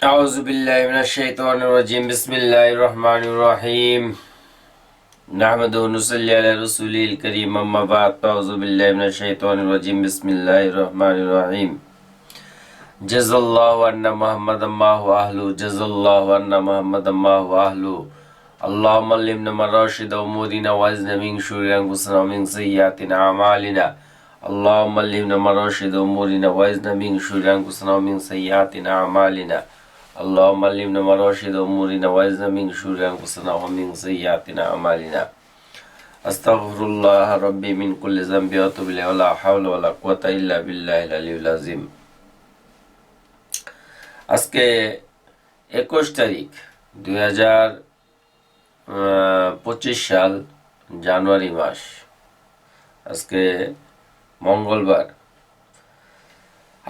أعوذ بالله من الشيطان الرجيم بسم الله الرحمن الرحيم نحمده ونصلي على رسوله الكريم أما بعد أعوذ بالله من الشيطان الرجيم بسم الله الرحمن الرحيم جزا الله أن محمدا ما هو أهله جزا الله أن محمدا ما هو أهله اللهم علمنا مراشد أمورنا وعزنا من شرور أنفسنا ومن سيئات أعمالنا اللهم علمنا مراشد أمورنا وعزنا من شرور أنفسنا ومن سيئات أعمالنا اللهم علمنا مراشد أمورنا وعزنا من شرور أنفسنا ومن سيئات أعمالنا أستغفر الله ربي من كل ذنب وأتوب إليه ولا حول ولا قوة إلا بالله العلي العظيم আজকে 21 তারিখ 2025 সাল জানুয়ারি মাস। আজকে মঙ্গলবার।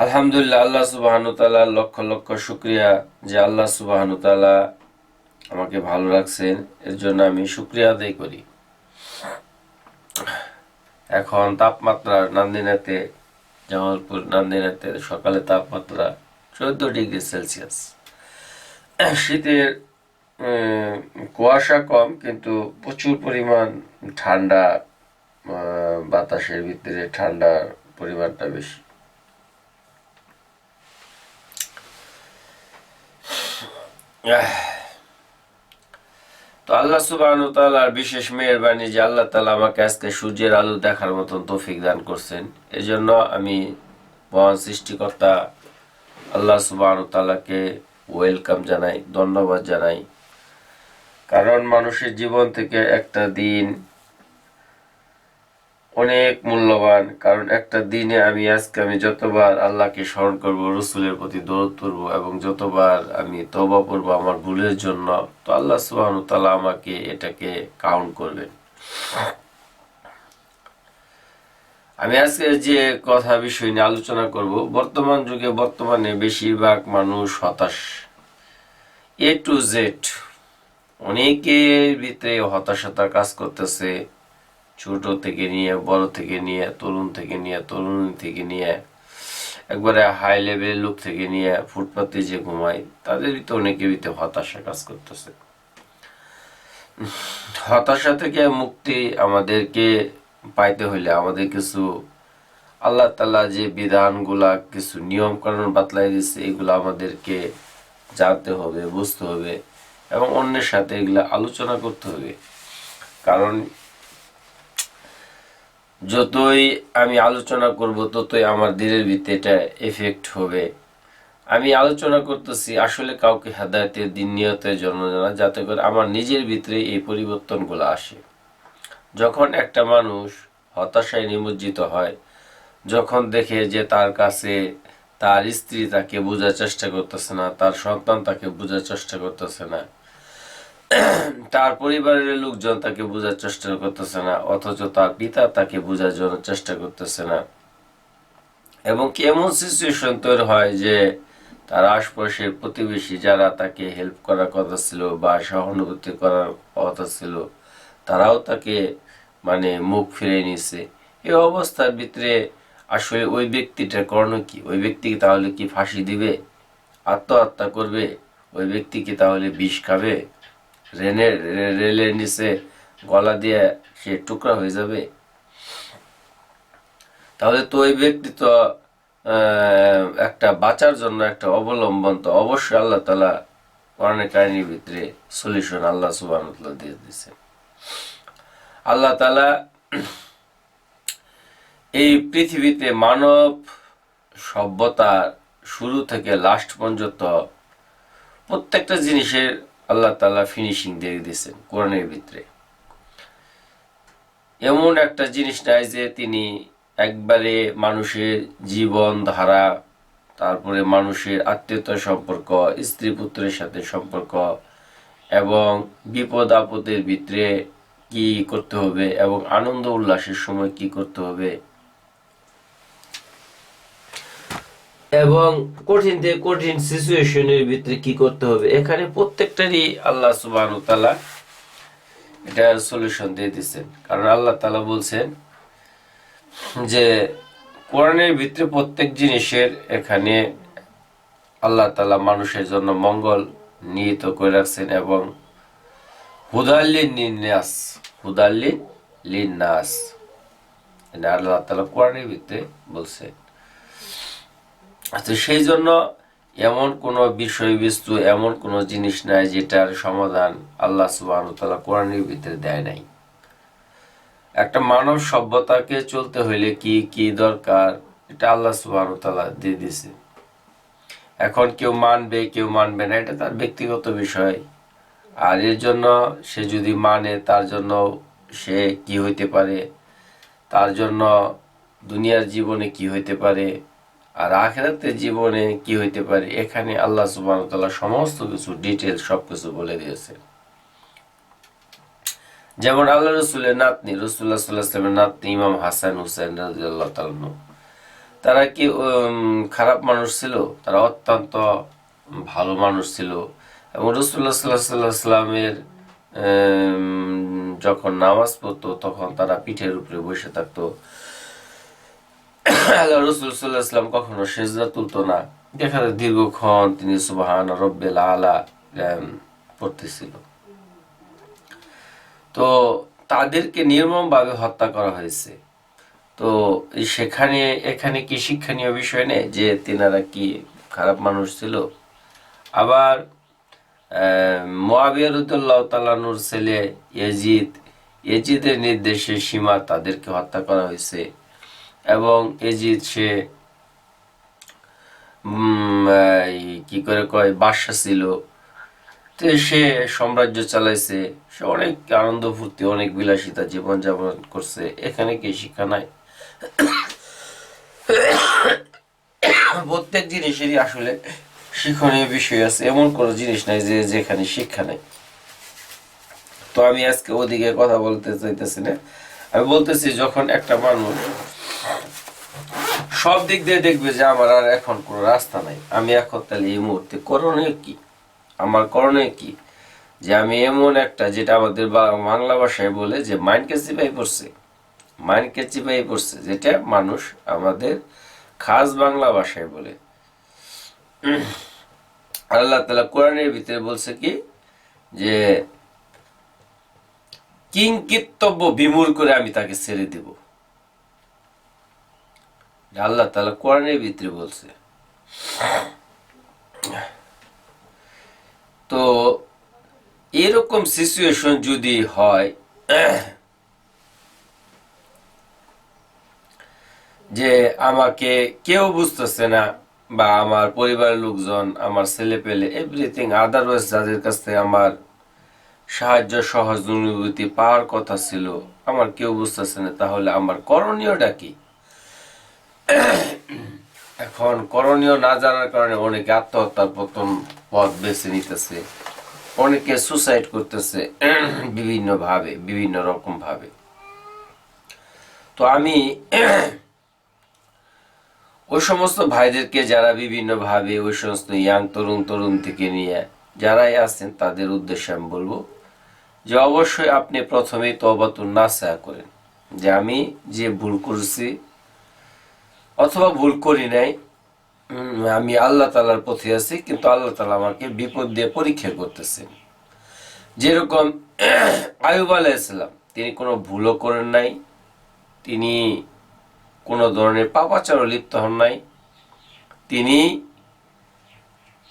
আলহামদুলিল্লাহ, আল্লাহ সুবহানাহু ওয়া তাআলা লক্ষ লক্ষ শুকরিয়া যে আল্লাহ সুবহানাহু ওয়া তাআলা আমাকে ভালো রাখছেন, এর জন্য আমি শুকরিয়া আদায় করি। এখন তাপমাত্রা নান্দিনাতে, জামালপুর নান্দিনাতে সকালে তাপমাত্রা 14 ডিগ্রি সেলসিয়াস। শীতের কুয়াশা কম, কিন্তু প্রচুর পরিমাণ ঠান্ডা, বাতাসের ভিতরে ঠান্ডার পরিমাণটা বেশি। তো আল্লাহ সুবহানাহু ওয়া তাআলার বিশেষ মেহেরবানি যে আল্লাহ তাআলা আমাকে আজকে সূর্যের আলো দেখার মতন তৌফিক দান করছেন। এজন্য আমি মহান সৃষ্টিকর্তা আল্লাহ সুবহানাহু ওয়া তাআলাকে ওয়েলকাম জানাই, ধন্যবাদ জানাই। কারণ মানুষের জীবন থেকে একটা দিন অনেক মূল্যবান। কারণ একটা দিনে আমি যতবার আল্লাহকে স্মরণ করব, রসুলের প্রতি দরুদ পড়ব এবং যতবার আমি তওবা করব আমার ভুলের জন্য, তো আল্লাহ সুবহানাহু ওয়া তাআলা আমাকে এটাকে কাউন্ট করবেন। আমি আজকে যে বিষয় নিয়ে আলোচনা করব, বর্তমান যুগে বর্তমানে বেশিরভাগ মানুষ হতাশ, এ টু জেড অনেকের ভিতরে হতাশতা কাজ করতেছে। ছোট থেকে নিয়ে, বড় থেকে নিয়ে, তরুণ থেকে নিয়ে, তরুণী থেকে নিয়ে, একবারে হাই লেভেলের লোক থেকে নিয়ে ফুটপাতে যে ঘুমায়, তাদের ভিতরে অনেকের ভিতরে হতাশা কাজ করতেছে। হতাশা থেকে মুক্তি আমাদেরকে পাইতে হইলে আমাদের কিছু আল্লাহ তাআলা যে বিধানগুলা, কিছু নিয়ম কানুন বাতলাই দিচ্ছে, এগুলো আমাদেরকে জানতে হবে, বুঝতে হবে এবং অন্যের সাথে এগুলা আলোচনা করতে হবে। কারণ যতই আমি আলোচনা করব ততই আমার দিলের ভিতরে এটা এফেক্ট হবে। আমি আলোচনা করতেছি আসলে কাউকে হেদায়েতের দিন নিয়তের জন্য না, যাতে করে আমার নিজের ভিতরে এই পরিবর্তনগুলো আসে। যখন একটা মানুষ হতাশায় নিমজ্জিত হয়, যখন দেখে যে তার কাছে তার স্ত্রী তাকে বোঝার চেষ্টা করতেছে না, তার সন্তান তাকে বোঝার চেষ্টা করতেছে না, তার পরিবারের লোকজন তাকে বোঝার চেষ্টা করতেছে না, অথচ তার পিতা তাকে বোঝার জন্য চেষ্টা করতেছে না, এবং কেমন সিচুয়েশন তৈরি হয় যে তার আশপাশের প্রতিবেশী যারা তাকে হেল্প করার কথা ছিল বা সহানুভূতি করার কথা ছিল, তারাও তাকে মুখ ফিরে নিছে। এই অবস্থার ভিতরে আসলে ওই ব্যক্তিটার করণীয় কি? ওই ব্যক্তিকে তাহলে কি ফাঁসি দিবে, আত্মহত্যা করবে? ওই ব্যক্তি কি তাহলে বিষ খাবে, রেলের নিচে গলা দিয়ে সে টুকরা হয়ে যাবে? তাহলে তো ওই ব্যক্তি তো একটা বাঁচার জন্য একটা অবলম্বন তো অবশ্যই আল্লাহ তাআলা কোরআনের কাহিনীর ভিতরে সলিউশন আল্লাহ সুবহানাহু ওয়া তাআলা দিয়ে দিয়েছেন। আল্লাহ তাআলা এই পৃথিবীতে মানব সভ্যতার শুরু থেকে লাস্ট পর্যন্ত প্রত্যেকটা জিনিসের আল্লাহ তাআলা ফিনিশিং দিয়ে দিয়েছেন কোরআনের ভিতরে। এমন একটা জিনিস নাই যে তিনি একবারে মানুষের জীবন ধারা, তারপরে মানুষের আত্মীয়তা সম্পর্ক, স্ত্রী পুত্রের সাথে সম্পর্ক এবং বিপদ আপদের ভিতরে কি করতে হবে এবং আনন্দ উল্লাসের সময় কি করতে হবে এবং কঠিন থেকে কঠিন সিচুয়েশনের ভিতরে কি করতে হবে, এখানে প্রত্যেকটারই আল্লাহ সুবহানাহু ওয়া তাআলা এটা সলিউশন দিয়ে দিচ্ছেন। কারণ আল্লাহ তাআলা বলছেন যে কোরআনের ভিতরে প্রত্যেক জিনিসের এখানে আল্লাহ তাআলা মানুষের জন্য মঙ্গল নিহিত করে রাখছেন এবং হুদাল্লিন লিন্নাস, হুদাল্লিন লিন্নাস, এটা আল্লাহ তাআলা কোরআনের ভিতরে বলছে। তো সেই জন্য এমন কোনো বিষয়বস্তু, এমন কোনো জিনিস নাই যেটার সমাধান আল্লাহ সুবহানাহু ওয়া তাআলা কোরআনের ভিতরে দেয় নাই। একটা মানব সভ্যতাকে চলতে হইলে কি কি দরকার, এটা আল্লাহ সুবহানাহু ওয়া তাআলা দিয়ে দিয়েছে। এখন কেউ মানবে কেউ মানবে না, এটা তার ব্যক্তিগত বিষয়। আর এর জন্য সে যদি মানে, তার জন্য সে কি হইতে পারে, তার জন্য দুনিয়ার জীবনে কি হইতে পারে আর আখিরাতের জীবনে কি হইতে পারে, এখানে আল্লাহ সুবহানাহু ওয়া তাআলা সমস্ত কিছু ডিটেইলস সবকিছু বলে দিয়েছে। যেমন আল্লাহ রসুলের নাতনি, রাসূলুল্লাহ সাল্লাল্লাহু আলাইহি ওয়াসাল্লামের নাতনি ইমাম হাসান হুসাইন রাদিয়াল্লাহু তাআলা আনহু, তারা কি খারাপ মানুষ ছিল? তারা অত্যন্ত ভালো মানুষ ছিল। এবং রাসূলুল্লাহ সাল্লাল্লাহু আলাইহি ওয়াসাল্লামের যখন নামাজ পড়তো তখন তারা পিঠের উপরে বসে থাকতো। আল্লাহ রাসূল সাল্লাল্লাহু আলাইহি ওয়াসাল্লাম কখনো সিজদা তুলতো না, দেখা যায় দীর্ঘক্ষণ তিনি সুবহান রাব্বিল আলা পড়তেছিল। তো তাদেরকে নির্মমভাবে হত্যা করা হয়েছে। তো এখানে কি শিক্ষণীয় বিষয় নেই যে তিনারা কি খারাপ মানুষ ছিল? আবার মুআবিয়া রাদিয়াল্লাহু তাআলা আনহুর ছেলে ইয়াজিদের নির্দেশে সীমা তাদেরকে হত্যা করা হয়েছে। এবং ইয়াজিদ সে কি করে কয় বাদশা ছিল, তো সে সাম্রাজ্য চালাইছে, সে অনেক আনন্দ ফুর্তি, অনেক বিলাসিতা জীবন যাপন করছে। এখানে কি শিক্ষা নাই? প্রত্যেক জিনিসেরই আসলে শিক্ষণীয় বিষয় আছে, এমন কোনো জিনিস নাই যে যেখানে শিক্ষা নেই। তো আমি আজকে ওদিকে কথা বলতে চাইতেছি না, আমি বলতেছি যখন একটা মানুষ সব দিক দিয়ে দেখবে যে আমার আর এখন কোনো রাস্তা নাই, আমি এখন তাহলে এই মুহূর্তে করণীয় কি, আমার করণীয় কি, যে আমি এমন একটা, যেটা আমাদের বাংলা ভাষায় বলে যে মাইন্ডকে চিপাই পড়ছে, মাইন্ডকে চিপাই পড়ছে, যেটা মানুষ আমাদের খাস বাংলা ভাষায় বলে। আল্লাহ তাআলা কোরআনের ভিতরে বলছে কি, যে কিংকিতব্য বিমূঢ় করে আমি তাকে ছেড়ে দিব। আল্লাহ তাআলা কোরআনের ভিতরে বলছে। তো এরকম সিচুয়েশন যদি হয় যে আমাকে কেউ বুঝতেছে না, বা আমার পরিবারের লোকজন, আমার ছেলে পেলে, এভরিথিং আদারওয়াইজ যাদের কাছ থেকে আমার সাহায্য সহযোগিতা পাওয়ার কথা ছিল, আমার কেউ বুঝতেছে না, তাহলে আমার করণীয়টা কি? এখন করণীয় না জানার কারণে অনেকে আত্মহত্যার প্রথম পথ বেছে নিতেছে, অনেকে সুসাইড করতেছে বিভিন্ন ভাবে, বিভিন্ন রকম ভাবে। তো আমি ওই সমস্ত ভাইদেরকে যারা বিভিন্ন ভাবে, ওই সমস্ত ইয়াং তরুণ থেকে নিয়ে যারাই আছেন, তাদের উদ্দেশ্যে আমি বলবো যে অবশ্যই আপনি প্রথমেই তওবাতুন নাসুহা করেন, যে আমি যে ভুল করছি অথবা ভুল করি নাই, আমি আল্লাহ তাআলার পথে আছি, কিন্তু আল্লাহ তাআলা আমাকে বিপদ দিয়ে পরীক্ষা করতেছেন। যেরকম আইয়ুব আলাইহিস সালাম, তিনি কোনো ভুলও করেন নাই, তিনি কোনো ধরনের পাপাচারও লিপ্ত হন নাই, তিনি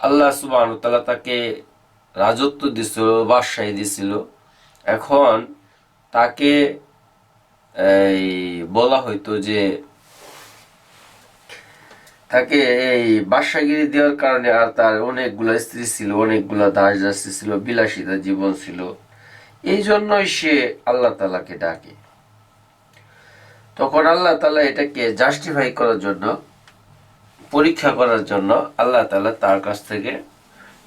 আল্লাহ সুবহানাহু ওয়া তাআলা তাকে রাজত্ব দিছিল, বাদশাহী দিছিল। এখন তাকে বলা হইতো যে তাকে এই বাদশাগিরি দেওয়ার কারণে, আর তার অনেকগুলো স্ত্রী ছিল, অনেকগুলো দাস দাসী ছিল, বিলাসিতা জীবন ছিল, এই জন্যই সে আল্লাহ তাআলাকে ডাকে। তখন আল্লাহ তাআলা এটাকে জাস্টিফাই করার জন্য, পরীক্ষা করার জন্য, আল্লাহ তাআলা তার কাছ থেকে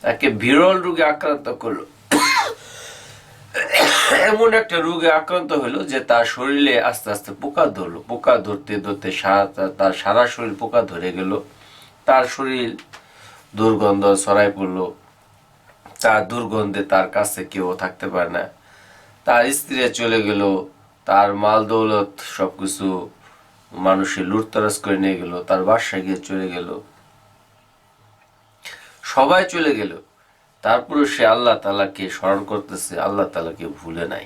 তাকে বিরল রোগে আক্রান্ত করলো। এমন একটা রোগে আক্রান্ত হলো যে তার শরীরে আস্তে আস্তে পোকা ধরলো, পোকা ধরতে ধরতে তার সারা শরীর পোকা ধরে গেল, তার শরীর দুর্গন্ধ ছড়াই পড়লো, তার দুর্গন্ধে তার কাছে কেউ থাকতে পারে না, তার স্ত্রী চলে গেল, তার মাল দৌলত সবকিছু মানুষের লুটতরাজ করে নিয়ে গেল, তার বাসায় গিয়ে চলে গেল। সবাই চলে গেল, তারপরে সে আল্লাহ তাআলাকে স্মরণ করতেছে, আল্লাহ তাআলাকে ভুলে নাই।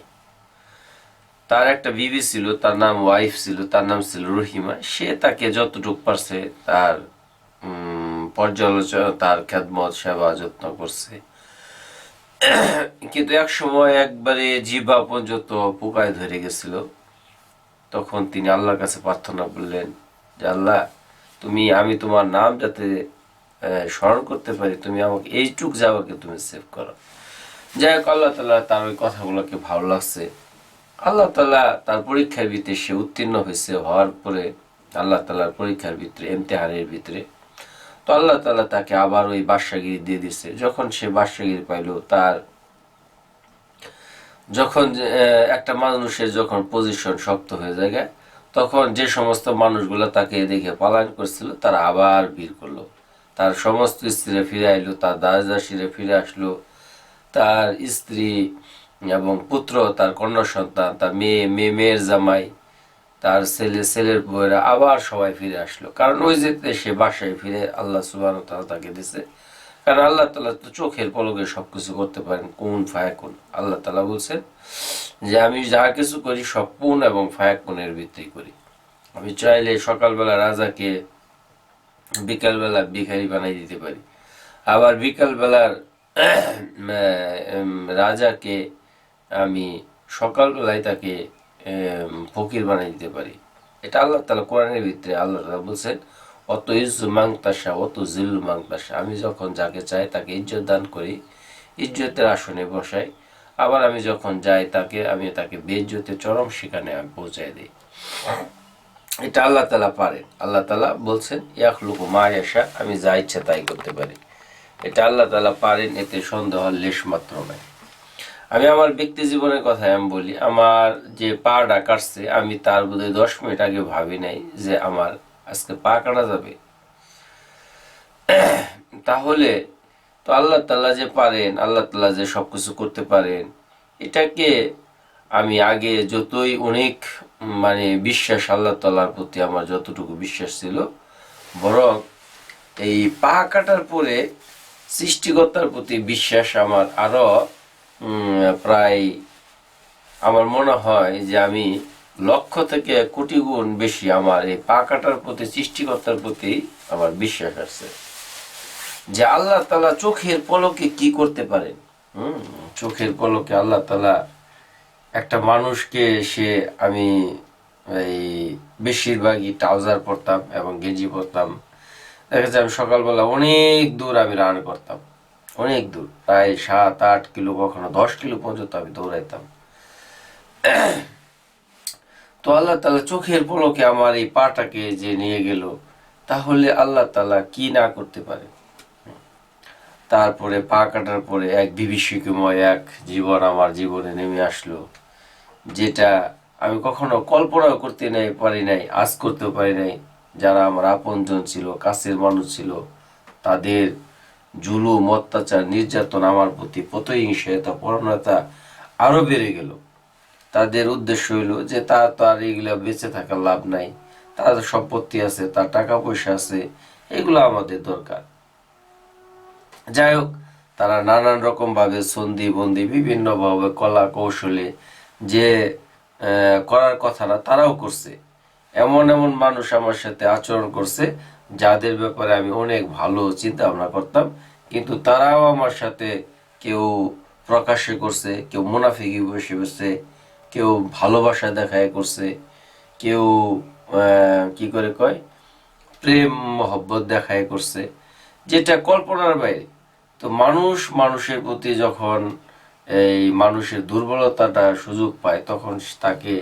তার একটা বিবি ছিল, তার নাম ওয়াইফ ছিল, তার নাম ছিল রহিমা। সে তাকে যতটুকু পারছে তার পর্যালোচনা, তার খেদমত সেবা যত্ন করছে। কিন্তু এক সময় একবারে জিহ্বা পর্যন্ত পোকায় ধরে গেছিল। তখন তিনি আল্লাহর কাছে প্রার্থনা করলেন যে আল্লাহ, আমি তোমার নাম যাতে স্মরণ করতে পারি, তুমি আমাকে এইটুক যাওয়াকে তুমি সেভ করো। যাই হোক, আল্লাহ তাআলা তার ওই কথাগুলোকে ভালো লাগছে। আল্লাহ তাআলা তার পরীক্ষার ভিতরে সে উত্তীর্ণ হয়েছে। হওয়ার পরে আল্লাহ তাআলার পরীক্ষার ভিতরে, ইমতিহানের ভিতরে, তো আল্লাহ তাআলা তাকে আবার ওই বাদশাগিরি দিয়ে দিছে। যখন সে বাদশাগিরি পাইল, তার যখন একটা মানুষের যখন পজিশন শক্ত হয়ে যায়, তখন যে সমস্ত মানুষগুলো তাকে দেখে পালায়ন করছিল তারা আবার ভিড় করলো। তার সমস্ত স্ত্রীরা ফিরে আইলো, তার দাসদাসীরা ফিরে আসলো, তার স্ত্রী এবং পুত্র, তার কন্যা সন্তান, তার মেয়ের জামাই, তার ছেলের বউয়েরা আবার সবাই ফিরে আসলো। কারণ ওই যেতে সে বাসায় ফিরে আল্লাহ সুবহানাহু ওয়া তাআলা তাকে দিছে। কারণ আল্লাহ তাআলা তো চোখের পলকে সবকিছু করতে পারেন, কুন ফায়াকুন। আল্লাহ তাআলা বলছেন যে আমি যা কিছু করি সব কুন এবং ফায়াকুনের ভিত্তি করি। আমি চাইলে সকালবেলা রাজাকে বিকালবেলা ভিখারি বানাই দিতে পারি, আবার বিকালবেলার রাজাকে আমি সকালবেলায় তাকে ফকির বানাই দিতে পারি। এটা আল্লাহ তাআলা কোরআনের ভিতরে আল্লাহ তাআলা বলছেন, অত ইজ্জু মাংতাসা অত জিল্লু মাংতাসা। আমি যখন যাকে চাই তাকে ইজ্জত দান করি, ইজ্জতের আসনে বসাই। আবার আমি যখন যাই আমি তাকে বেইজ্জতের চরম শিখানে আমি পৌঁছায় দিই। এটা আল্লাহ তাআলা পারেন। আল্লাহ তাআলা বলছেন ইয়াখলুকু মা ইয়াশা, আমি যা ইচ্ছা তাই করতে পারি। এটা আল্লাহ তাআলা পারেন, এতে সন্দেহ লেশ মাত্র নাই। আমি আমার ব্যক্তি জীবনের কথা আমি বলি। আমার যে পাটা কাটছে, আমি তার বোধহয় 10 মিনিট আগে ভাবি নাই যে আমার আজকে পা কাটা যাবে। তাহলে তো আল্লাহ তাআলা যে পারেন, আল্লাহ তাআলা যে সবকিছু করতে পারেন, এটাকে আমি আগে যতই অনেক বিশ্বাস, আল্লাহ তাআলার প্রতি আমার যতটুকু বিশ্বাস ছিল, বরং এই পা কাটার পরে সৃষ্টিকর্তার প্রতি বিশ্বাস আমার আরো প্রায়, আমার মনে হয় যে আমি লক্ষ থেকে কোটি গুণ বেশি আমার এই পা কাটার প্রতি, সৃষ্টিকর্তার প্রতি আমার বিশ্বাস আছে যে আল্লাহ তাআলা চোখের পলকে কি করতে পারেন। চোখের পলকে আল্লাহ তাআলা একটা মানুষকে আমি এই বেশিরভাগই ট্রাউজার পরতাম এবং গেঞ্জি পরতাম। দেখা যায় আমি সকালবেলা অনেক দূর আমি রান করতাম, অনেক দূর, প্রায় 7-8 কিলো, কখনো 10 কিলো পর্যন্ত আমি দৌড়াইতাম। তো আল্লাহ তাআলা চোখের পলকে আমার এই পাটাকে যে নিয়ে গেল, তাহলে আল্লাহ তাআলা কি না করতে পারে। তারপরে পা কাটার পরে এক বিভীষিকাময় এক জীবন আমার জীবনে নেমে আসলো, যেটা আমি কখনো কল্পনাও করতে পারি নাই, আজ করতেও পারি নাই। যারা আমার আপনজন ছিল, কাছের মানুষ ছিল, তাদের জুলুম, অত্যাচার, নির্যাতন, আমার প্রতি প্রতিহিংসা, পরায়ণতা আরো বেড়ে গেল। তাদের উদ্দেশ্য হইল যে তার এগুলা বেঁচে থাকার লাভ নাই, তার সম্পত্তি আছে, তার টাকা পয়সা আছে, এগুলো আমাদের দরকার। যাই হোক, তারা নানান রকম ভাবে সন্ধি বন্দি, বিভিন্ন ভাবে কলা কৌশলে যে করার কথা না তারাও করছে। এমন এমন মানুষ আমার সাথে আচরণ করছে যাদের ব্যাপারে আমি অনেক ভালো চিন্তা ভাবনা করতাম, কিন্তু তারাও আমার সাথে কেউ প্রকাশ্যে করছে, কেউ মুনাফিকি বসে বসে, কেউ ভালোবাসা দেখায় করছে, কেউ কি করে কয় প্রেম মহব্বত দেখায় করছে, যেটা কল্পনার বাইরে। তো মানুষের প্রতি যখন এই মানুষের দুর্বলতাটা সুযোগ পায়, তখন তাকে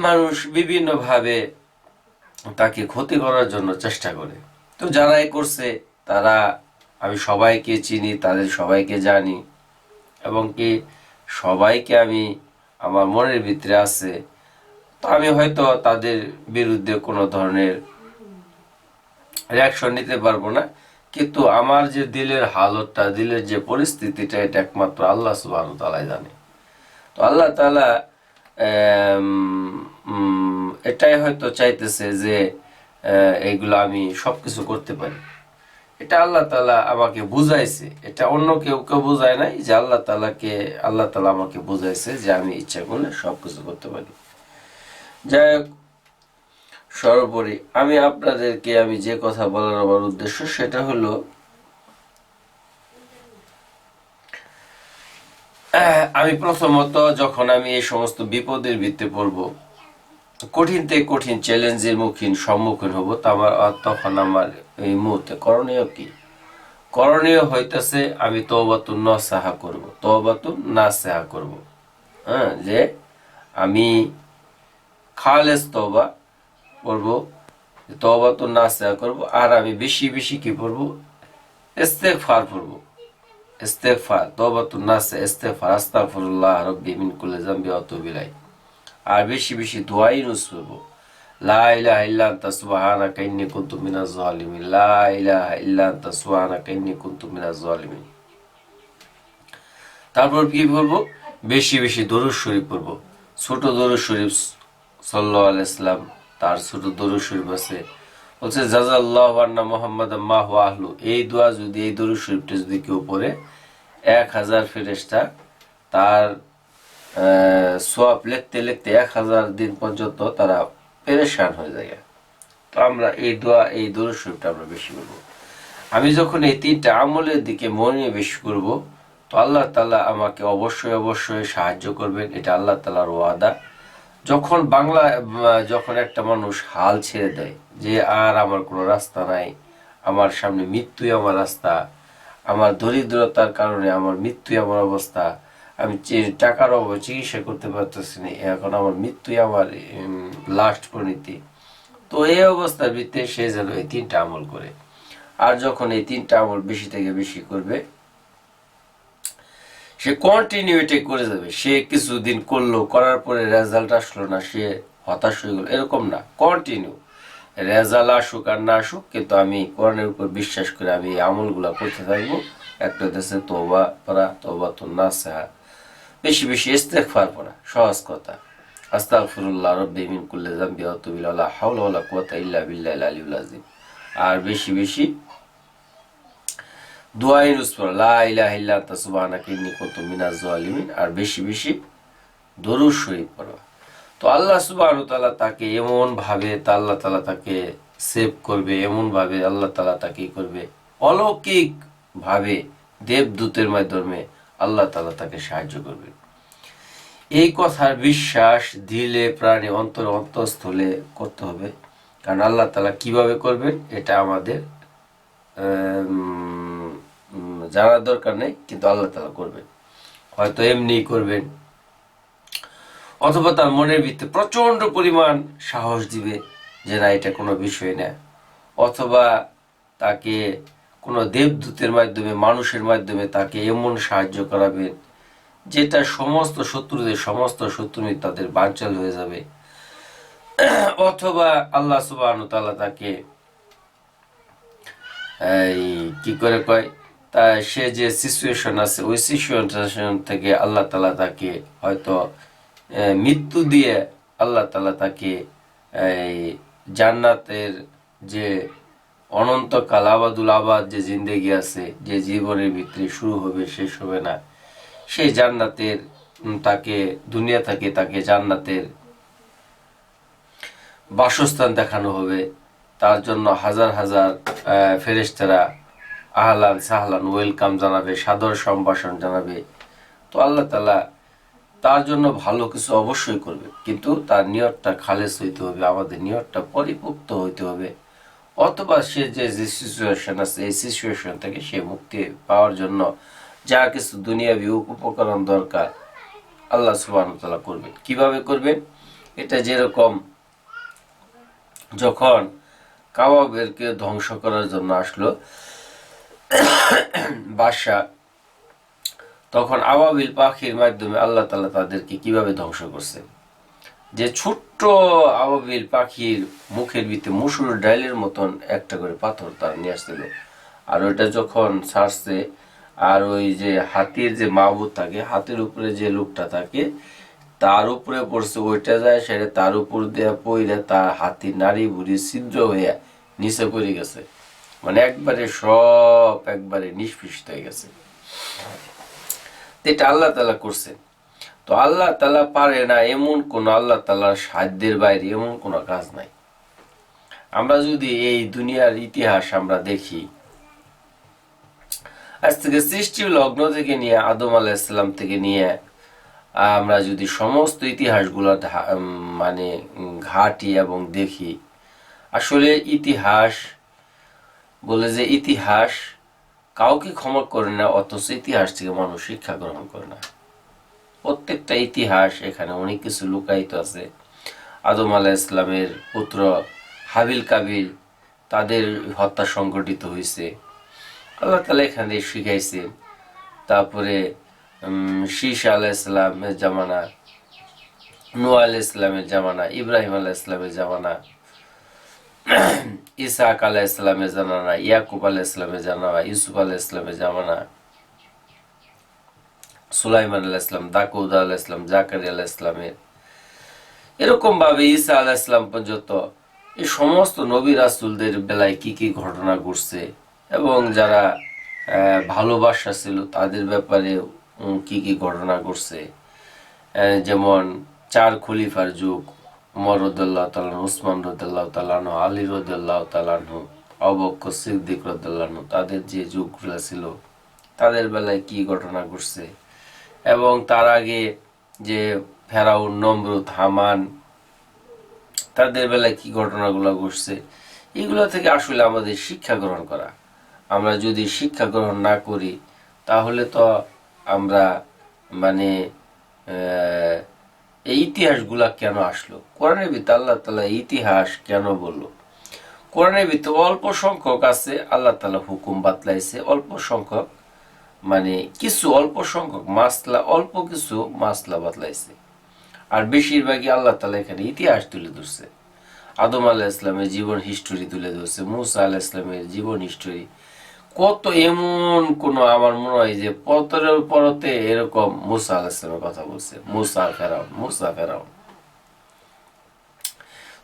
মানুষ বিভিন্নভাবে তাকে ক্ষতি করার জন্য চেষ্টা করে। তো যারাই করছে তারা, আমি সবাইকে চিনি, তাদের সবাইকে জানি, এবং কি সবাইকে আমি আমার মনের ভিতরে আছে। তো আমি হয়তো তাদের বিরুদ্ধে কোনো ধরনের রিয়াকশন নিতে পারবো না, কিন্তু আমার যে দিলের হালতটা, দিলের যে পরিস্থিতিটা, এটা একমাত্র আল্লাহ সুবহানাহু ওয়া তাআলাই জানে। তো আল্লাহ তাআলা এটাই হয়তো চাইতেছে যে এইগুলো আমি সবকিছু করতে পারি, এটা আল্লাহ তাআলা আমাকে বুঝাইছে, এটা অন্য কেউ কেউ বুঝায় নাই, যে আল্লাহ তাআলা আমাকে বুঝাইছে যে আমি ইচ্ছা করলে সবকিছু করতে পারি। যাই হোক, সর্বোপরি আমি যে কথা বলার আমার উদ্দেশ্য সেটা হলো, আমি প্রথমত যখন আমি এই সমস্ত বিপদের ভিতরে পড়ব, কঠিন থেকে কঠিন চ্যালেঞ্জের সম্মুখীন হব, তখন আমার এই মুহূর্তে করণীয় কি? করণীয় হইতেছে আমি তওবাতুন নাসুহা করব, তওবাতুন নাসুহা করব। হ্যাঁ, যে আমি খালেস তওবা করব, তওবাতুন নাসুহা করব, আর আমি বেশি বেশি কি করব? ইস্তেগফার করব। ইস্তেগফার, তওবাতুন নাসুহা, ইস্তেগফার, আস্তাগফিরুল্লাহ রাব্বি মিন কুল্লি যামবি ওয়া আতুবু ইলাইহি। আর বেশি বেশি দোয়া ইউজ করব, লা ইলাহা ইল্লা আনতা সুবহানাকা ইন্নী কুনতু মিনাজ জালিমিন, লা ইলাহা ইল্লা আনতা সুবহানাকা ইন্নী কুনতু মিনাজ জালিমিন। তারপর কি করব? বেশি বেশি দরুদ শরীফ পড়ব, ছোট দরুদ শরীফ সাল্লাল্লাহু আলাইহি সাল্লাম, তার ছোট দরুদ শরীফ আছে, বলছে জাযাল্লাহু আন্না মুহাম্মাদাম মা হুয়া আহলু। এই দোয়া যদি, এই দরুদ শরীফটা যদি কেউ পড়ে, 1000 ফেরেশতা তার সওয়াব লিখতে লিখতে 1000 দিন পর্যন্ত তারা পেরেশান হয়ে যায়। তো আমরা এই দরুদ শরীফটা আমরা বেশি করব। আমি যখন এই 3টা আমলের দিকে মনোনিবেশ করব, তো আল্লাহ তাআলা আমাকে অবশ্যই অবশ্যই সাহায্য করবেন, এটা আল্লাহ তাআলার ওয়াদা। যখন একটা মানুষ হাল ছেড়ে দেয়, যে আর আমার কোনো রাস্তা নাই, আমার সামনে মৃত্যুই আমার রাস্তা, আমার দরিদ্রতার কারণে আমার মৃত্যুই আমার অবস্থা, আমি টাকার অভাবে চিকিৎসা করতে পারতেছি না, এখন আমার মৃত্যুই আমার লাস্ট পরিণতি। তো এই অবস্থার ভিত্তিতে সে যেন এই 3টা আমল করে। আর যখন এই 3টা আমল বেশি থেকে বেশি করবে, সে কন্টিনিউটি করে যাবে। সে কিছুদিন করলো, করার পরে রেজাল্ট আসলো না, সে হতাশ হয়ে গেল, এরকম না। কন্টিনিউ রেজাল্ট আসুক আর না আসুক, কিন্তু আমি কোরআনের উপর বিশ্বাস করে আমি এই আমলগুলা করতে থাকবো। একটা দেশে তওবা পড়া, তওবাতুন নাসুহা, বেশি বেশি ইস্তেগফার পড়া, সহজ কথা, আস্তাগফিরুল্লাহ রাব্বি মিন কুল্লি যামবি ওয়া আতুবু ইলাইহি, লা হাওলা ওয়ালা কুওয়াতা ইল্লা বিল্লাহিল আলিয়্যিল আযীম। আর বেশি বেশি দোয়া ইউজ করা, লা ইলাহা ইল্লা আনতা সুবহানাকা ইন্নী কুনতু মিনাজ জালিমিন। আর বেশি বেশি দরুদ শরীফ পড়া। তো আল্লাহ সুবহানাহু ওয়া তাআলা তাকে এমন ভাবে, আল্লাহ তাআলা তাকে সেভ করবে, এমন ভাবে আল্লাহ তাআলা তাকে করবে, অলৌকিক ভাবে দেবদূতের মাধ্যমে আল্লাহ তাআলা তাকে সাহায্য করবে। এই কথার বিশ্বাস দিলে প্রাণে অন্তঃস্থলে করতে হবে। কারণ আল্লাহ তাআলা কিভাবে করবেন এটা আমাদের জানার দরকার নেই, কিন্তু আল্লাহ তাআলা করবেন। হয়তো এমনি করবেন, অথবা তার মনের ভিতরে প্রচন্ড পরিমাণ সাহস দিবে যে না, এটা কোনো বিষয় না। অথবা তাকে কোনো দেবদূতের মাধ্যমে, মানুষের মাধ্যমে তাকে এমন সাহায্য করাবেন যেটা সমস্ত শত্রু তাদের বানচাল হয়ে যাবে। অথবা আল্লাহ সুবহানাহু ওয়া তাআলা তাকে এই কি করে কয়, তা সে যে সিচুয়েশন আছে, ওই সিচুয়েশন থেকে আল্লাহ তাআলা তাকে হয়তো মৃত্যু দিয়ে আল্লাহ তাআলা তাকে এই জান্নাতের যে অনন্তকাল আবাদুল আবাদ যে জিন্দেগি আছে, যে জীবনের ভিতরে শুরু হবে শেষ হবে না, সেই জান্নাতের তাকে দুনিয়া থেকে তাকে জান্নাতের বাসস্থান দেখানো হবে। তার জন্য হাজার হাজার ফেরেশতারা আহলান সাহলান ওয়েলকাম জানাবে, সাদর সম্ভাষণ জানাবে। তো আল্লাহ তাআলা তার জন্য ভালো কিছু অবশ্যই করবে, কিন্তু তার নিয়তটা খালেস হইতে হবে, আমাদের নিয়তটা পরিপুক্ত হইতে হবে। অথবা সে যে সিচুয়েশন আছে, এই সিচুয়েশন থেকে সে মুক্তি পাওয়ার জন্য যা কিছু দুনিয়াবি উপকরণ দরকার আল্লাহ সুবহানাহু ওয়া তাআলা করবেন। কিভাবে করবেন? এটা যেরকম যখন কাবাবেরকে ধ্বংস করার জন্য আসলো বাদশা, তখন আবাবিল পাখির মাধ্যমে আল্লাহ তাআলা তাদেরকে কিভাবে ধ্বংস করছে। যে ছোট্ট আবাবিল পাখির মুখের ভিতরে মুসুর ডাইলের মতন একটা করে পাথর তারা নিয়ে আসছিল, আর ওইটা যখন ছাড়ছে, আর ওই যে হাতির যে মাবুদ থাকে, হাতের উপরে যে লোকটা থাকে, তার উপরে পড়ছে, ওইটা যায় সেটা তার উপর দিয়ে পইরা তার হাতি নাড়ি বুড়ি ছিদ্র হইয়া নিচে পড়ে গেছে। মানে একবারে সব একবারে নিষ্পৃষ্ট হয়ে গেছে। এটা আল্লাহ তাআলা করছেন। তো আল্লাহ তাআলা পারে না এমন কোন, আল্লাহ তাআলার সাধ্যের বাইরে এমন কোনো কাজ নাই। আমরা যদি এই দুনিয়ার ইতিহাস আমরা দেখি, আজ থেকে সৃষ্টি লগ্ন থেকে নিয়ে আদম আলাইহিস সালাম থেকে নিয়ে আমরা যদি সমস্ত ইতিহাসগুলো মানে ঘাঁটি এবং দেখি, আসলে ইতিহাস বলে যে ইতিহাস কাউকে ক্ষমা করে না, অথচ ইতিহাস থেকে মানুষ শিক্ষা গ্রহণ করে না। প্রত্যেকটা ইতিহাস এখানে অনেক কিছু লুকায়িত আছে। আদম আলাইহিস সালামের পুত্র হাবিল কাবিল, তাদের হত্যা সংঘটিত হয়েছে, আল্লাহ তাআলা এখানে শিখাইছে। তারপরে শীষ আলাইহিস সালামের জামানা, নূহ আলাইহিস সালামের জামানা, ইব্রাহিম আলাইহিস সালামের জামানা, ইসাক আলাইহিস সালামের জামানা, ইয়াকুব আলাইহিস সালামের জামানা, ইউসুফ আলাইহিস সালামের জামানা, সুলাইমান আলাইহিস সালাম, দাউদ আলাইহিস সালাম, জাকারিয়া আলাইহিস সালামের, এরকম ভাবে ঈসা আলাইহিস সালাম পর্যন্ত এই সমস্ত নবী রাসূলদের বেলায় কি কি ঘটনা ঘটছে, এবং যারা ভালোবাসা ছিল তাদের ব্যাপারে কি কি ঘটনা ঘটছে। যেমন 4 খলিফার যুগ, উমর রাদিয়াল্লাহু তাআলা, উসমান রাদিয়াল্লাহু তাআলা, আলী রাদিয়াল্লাহু তাআলা, আবু বকর সিদ্দিক রাদিয়াল্লাহু, তাদের যে যুগগুলো ছিল তাদের বেলায় কি ঘটনা ঘটছে। এবং তার আগে যে ফেরাউন, নমরুদ, হামান, তাদের বেলায় কি ঘটনাগুলো ঘটছে, এগুলো থেকে আসলে আমাদের শিক্ষা গ্রহণ করা। আমরা যদি শিক্ষা গ্রহণ না করি তাহলে তো আমরা মানে এই ইতিহাসগুলা কেন আসলো, কোরআনের ভিতরে আল্লাহ তাআলা ইতিহাস কেন বললো? কোরআনের ভিতরে অল্প সংখ্যক আছে আল্লাহ তাআলা হুকুম বাতলাইছে, অল্প সংখ্যক মানে কিছু অল্প সংখ্যক মাসলা, অল্প কিছু মাসলা বাতলাইছে, আর বেশিরভাগই আল্লাহ তাআলা এখানে ইতিহাস তুলে ধরছে। আদম আলাইহিস সালামের জীবন হিস্টোরি তুলে ধরছে, মুসা আলাইহিস সালামের জীবন হিস্টোরি। কত এমন কোন, আমার মনে হয় যে পতরের পরতে এরকম মুসা আলাইহিস সালামের কথা বলছে, মুসা ফেরাউন।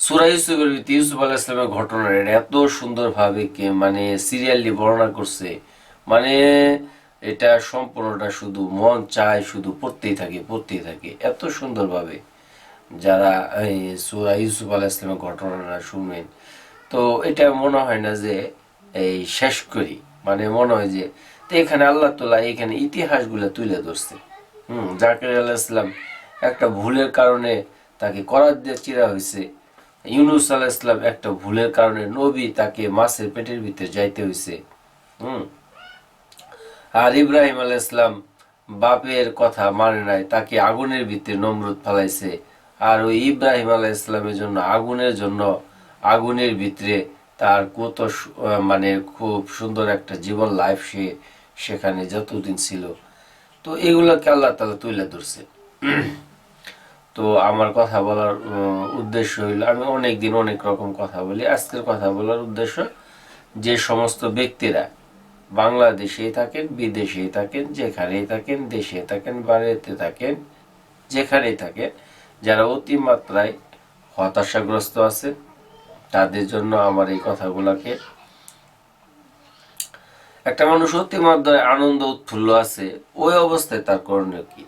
সূরা ইউসুফের ভিতরে ইউসুফ আলাইহিস সালামের ঘটনা এত সুন্দরভাবে মানে সিরিয়ালি বর্ণনা করছে, মানে এটা সম্পূর্ণটা শুধু মন চায় শুধু পড়তেই থাকে এত সুন্দরভাবে। যারা এই সূরা ইউসুফ আলাইহিস সালামের ঘটনাটা শুনবেন তো এটা মনে হয় না যে এই শেষ করি, মানে মনে হয় যে, তো এখানে আল্লাহ তাআলা এখানে ইতিহাসগুলো তুলে ধরছে। জাকারিয়া আলাইহিস সালাম একটা ভুলের কারণে তাকে করাত দিয়ে চিরা হয়েছে, ইউনূস আলাইহিস সালাম একটা ভুলের কারণে নবী, তাকে মাছের পেটের ভিতরে যাইতে হয়েছে। আর ইব্রাহিম আলাইহিস সালাম বাপের কথা মানে নাই, তাকে আগুনের ভিতরে নমরুদ ফালাইছে। আর ওই ইব্রাহিম আলাইহিস সালামের জন্য আগুনের ভিতরে তার কত মানে খুব সুন্দর একটা জীবন লাইফ সে সেখানে যতদিন ছিল। তো এগুলোকে আল্লাহ তাআলা তুলে ধরছে। তো আমার কথা বলার উদ্দেশ্য হইল, আমি অনেকদিন অনেক রকম কথা বলি, আজকের কথা বলার উদ্দেশ্য যে সমস্ত ব্যক্তিরা বাংলাদেশেই থাকেন, বিদেশেই থাকেন, যেখানেই থাকেন, দেশে থাকেন, বাড়িতে থাকেন, যেখানেই থাকেন, যারা অতিমাত্রায় হতাশাগ্রস্ত আছে তাদের জন্য আমার এই কথাগুলোকে, একটা মানুষ অতিমাত্রায় আনন্দ উৎফুল্ল আছে ওই অবস্থায় তার করণীয় কি?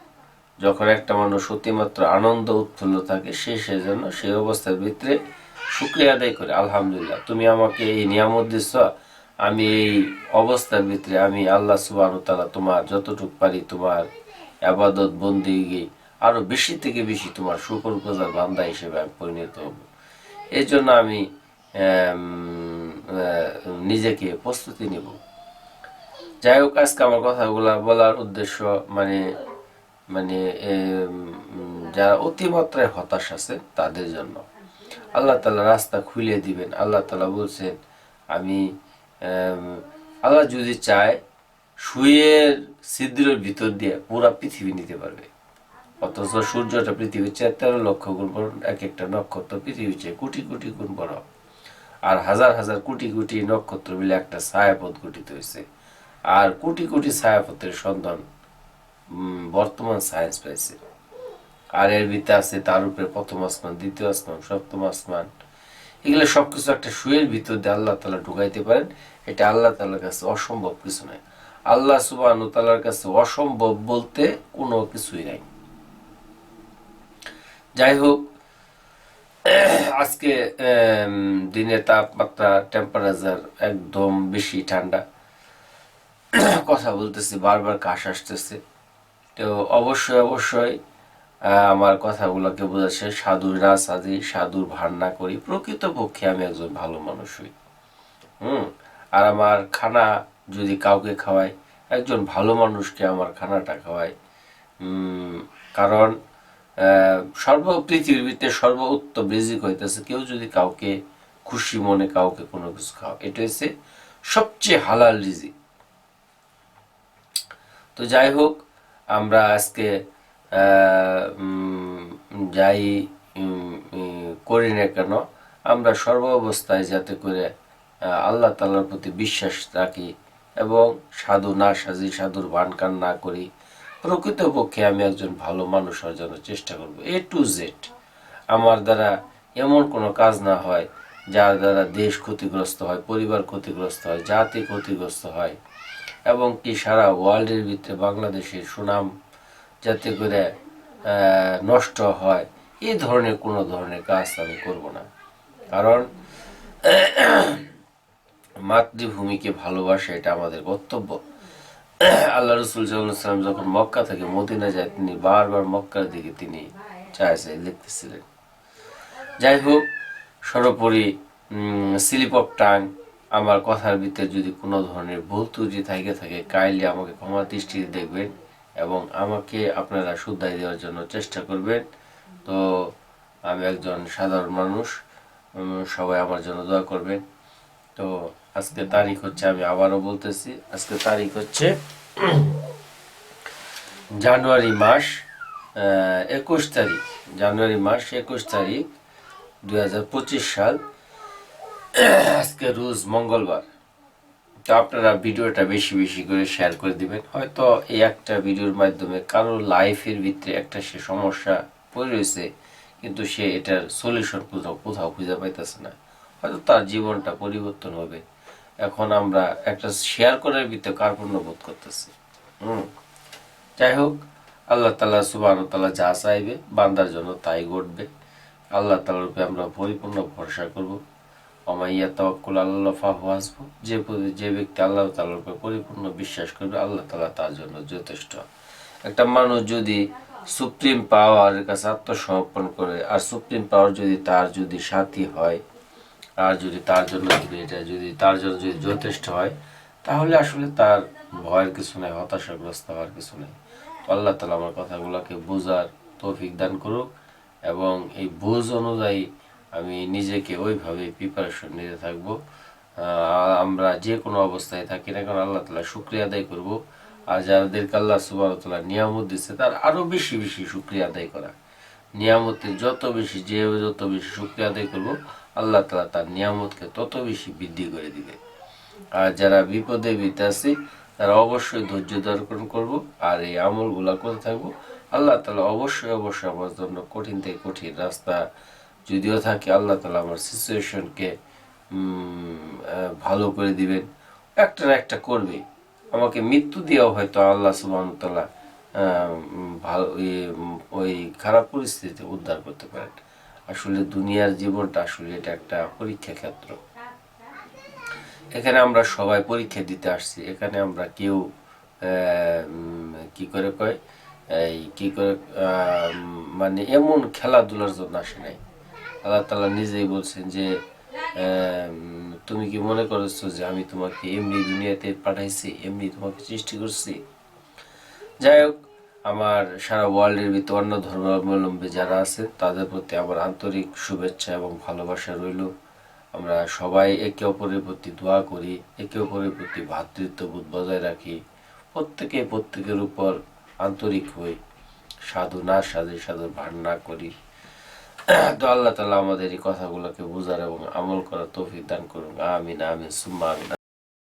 যখন একটা মানুষ অতিমাত্র আনন্দ উৎফুল্ল থাকে সে সেজন্য সেই অবস্থার ভিতরে শুকরিয়া আদায় করে, আলহামদুলিল্লাহ তুমি আমাকে এই নিয়ামত দিচ্ছ, আমি এই অবস্থার ভিতরে আমি আল্লাহ সুবহানাহু ওয়া তাআলা তোমার যতটুকু পারি তোমার ইবাদত বন্দেগী আরো বেশি থেকে বেশি তোমার শুকরগুজার বান্দা হিসেবে আমি পরিণত হব। এই জন্য আমি নিজেকে প্রস্তুতি নিব। যাই হোক, আজকে আমার কথাগুলা বলার উদ্দেশ্য মানে মানে যারা অতিমাত্রায় হতাশ আছে তাদের জন্য আল্লাহ তাআলা রাস্তা খুলে দিবেন। আল্লাহ তাআলা বলছেন, আমি আল্লাহ যদি চায় সুয়ের ছিদ্রের ভিতর দিয়ে পুরা পৃথিবী নিতে পারবে, অথচ সূর্যটা পৃথিবীর চেয়ে 13 লক্ষ গুণ বড়, এক একটা নক্ষত্র পৃথিবীর চেয়ে কোটি কোটি গুণ বড়, আর হাজার হাজার কোটি কোটি নক্ষত্র মিলে একটা ছায়াপথ গঠিত হয়েছে। আর কোটি কোটি ছায়াপথের সন্ধান বর্তমান সায়েন্স পাইছে। আর এর ভিতরে আছে তার উপরে প্রথম আসমান, দ্বিতীয় আসমান, সপ্তম আসমান, এগুলো সবকিছু একটা সুয়ের ভিতর দিয়ে আল্লাহ তাআলা ঢুকাইতে পারেন। এটা আল্লাহ তাআলার কাছে অসম্ভব কিছু নাই। আল্লাহ সুবহানাহু ওয়া তাআলার কাছে অসম্ভব বলতে কোনো কিছুই নাই। যাই হোক, আজকে দিনে তাপমাত্রা টেম্পারেচার একদম বেশি ঠান্ডা। কথা বলতেছি বারবার কাশ আসতেছে। তো অবশ্যই অবশ্যই আমার কথাগুলোকে বোঝাচ্ছে সাধুর না সাজি, সাধুর ভার না করি, প্রকৃতপক্ষে আমি একজন ভালো মানুষ হই। আর আমার খানা যদি কাউকে খাওয়াই, একজন ভালো মানুষকে আমার খানাটা খাওয়াই। কারণ পৃথিবীতে সর্বোত্তম রিজিক হইতেছে কেউ যদি কাউকে খুশি মনে কাউকে কোনো কিছু খাওয়া, এটা হচ্ছে সবচেয়ে হালাল রিজিক। তো যাই হোক, আমরা আজকে যাই করি না কেন, আমরা সর্ব অবস্থায় যাতে করে আল্লাহ তাআলার প্রতি বিশ্বাস রাখি এবং সাধু না সাজি, সাধুর ভানকান না করি। প্রকৃতপক্ষে আমি একজন ভালো মানুষ হওয়ার জন্য চেষ্টা করব, A to Z। আমার দ্বারা এমন কোনো কাজ না হয় যার দ্বারা দেশ ক্ষতিগ্রস্ত হয়, পরিবার ক্ষতিগ্রস্ত হয়, জাতি ক্ষতিগ্রস্ত হয়, এবং কি সারা ওয়ার্ল্ডের ভিতরে বাংলাদেশের সুনাম যাতে করে নষ্ট হয়, এই ধরনের কোনো ধরনের কাজ আমি করব না। কারণ মাতৃভূমিকে ভালোবাসা এটা আমাদের কর্তব্য। আল্লাহ রসুল সাল্লাল্লাহু আলাইহি ওয়াসাল্লাম যখন মক্কা থেকে মদিনা যায়, তিনি বারবার মক্কার দিকে তিনি চায় লিখতেছিলেন। যাই হোক, সর্বোপরি স্লিপ অফ টাং, আমার কথার ভিতরে যদি কোনো ধরনের ভুল ত্রুটি থাকে কাইন্ডলি আমাকে ক্ষমা দৃষ্টিতে দেখবেন এবং আমাকে আপনারা শুধরাই দেওয়ার জন্য চেষ্টা করবেন। তো আমি একজন সাধারণ মানুষ, সবাই আমার জন্য দোয়া করবেন। তো আজকে তারিখ হচ্ছে, আমি আবারও বলতেছি, আজকে তারিখ হচ্ছে জানুয়ারি মাস 21 তারিখ, জানুয়ারি মাস 21 তারিখ 2025 সাল। আজকে রোজ মঙ্গলবার। তো আপনারা ভিডিওটা বেশি বেশি করে শেয়ার করে দিবেন। হয়তো এই একটা ভিডিওর মাধ্যমে কারোর লাইফের ভিতরে একটা সে সমস্যা পড়ে রয়েছে, কিন্তু সে এটার সলিউশন কোথাও খুঁজে পাইতেছে না, হয়তো তার জীবনটা পরিবর্তন হবে। এখন আমরা একটা শেয়ার করার ভিতরে কার্পণ্য বোধ করতেছি। যাই হোক, আল্লাহ তাআলা সুবহানাহু ওয়া তাআলা যা চাইবে বান্দার জন্য তাই ঘটবে। আল্লাহ তাআলার উপরে আমরা পরিপূর্ণ ভরসা করব। ওমাইয়া তাওয়াক্কুল আল্লাহ ফাহু হাসবু, যে ব্যক্তি আল্লাহ তাআলার উপর পরিপূর্ণ বিশ্বাস করবে, আল্লাহ তাআলা তার জন্য যথেষ্ট। একটা মানুষ যদি সুপ্রিম পাওয়ারের কাছে আত্মসমর্পণ করে, আর সুপ্রিম পাওয়ার যদি তার সাথী হয়, আর যদি তার জন্য যদি যথেষ্ট হয়, তাহলে আসলে তার ভয়ের কিছু নেই, হতাশাগ্রস্ত হওয়ার কিছু নেই। আল্লাহ তাআলা আমার কথাগুলোকে বোঝার তৌফিক দান করুক, এবং এই বুঝ অনুযায়ী আমি নিজেকে ওইভাবে প্রিপারেশন নিতে থাকবো। আমরা যে কোনো অবস্থায় থাকি না কারণ আল্লাহ তাআলা শুকরিয়া আদায় করব। আর যাদেরকে আল্লাহ সুবহানাহু ওয়া তাআলা নিয়ামত দিচ্ছে, তার আরও বেশি বেশি শুকরিয়া আদায় করা। নিয়ামতের যত বেশি শুকরিয়া আদায় করবো, আল্লাহ তাআলা তার নিয়ামতকে তত বেশি বৃদ্ধি করে দিবে। আর যারা বিপদে আছে, তারা অবশ্যই ধৈর্য ধারণ করব, আর এই আমলগুলা করতে থাকবো। আল্লাহ তাআলা অবশ্যই অবশ্যই আমার জন্য কঠিন থেকে কঠিন রাস্তা যদিও থাকে, আল্লাহ তাআলা আমার সিচুয়েশনকে ভালো করে দিবেন। একটা না একটা করবে। আমাকে মৃত্যু দিয়েও হয়তো আল্লাহ সুবহানাহু ওয়া তাআলা ভালো ওই খারাপ পরিস্থিতিতে উদ্ধার করতে পারেন। আসলে দুনিয়ার জীবনটা আসলে এটা একটা পরীক্ষা ক্ষেত্র। এখানে আমরা সবাই পরীক্ষা দিতে আসছি। এখানে আমরা কেউ কি করে কয় এই কি করে মানে এমন খেলাধুলার জন্য আসে নাই। আল্লাহ তাআলা নিজেই বলছেন যে তুমি কি মনে করেছো যে আমি তোমাকে এমনি দুনিয়াতে পাঠাইছি, এমনি তোমাকে সৃষ্টি করছি? যাই হোক, আমার সারা ওয়ার্ল্ডের ভিতরে অন্য ধর্মাবলম্বী যারা আছে তাদের প্রতি আমার আন্তরিক শুভেচ্ছা এবং ভালোবাসা রইল। আমরা সবাই একে অপরের প্রতি দোয়া করি, একে অপরের প্রতি ভ্রাতৃত্ববোধ বজায় রাখি, প্রত্যেকের উপর আন্তরিক হই, সাধু না সাজি, সাধুর ভান না করি। তো আল্লাহ তাআলা আমাদের এই কথাগুলোকে বোঝার এবং আমল করার তৌফিক দান করুন। আমিন আমিন সুম্মা আমিন।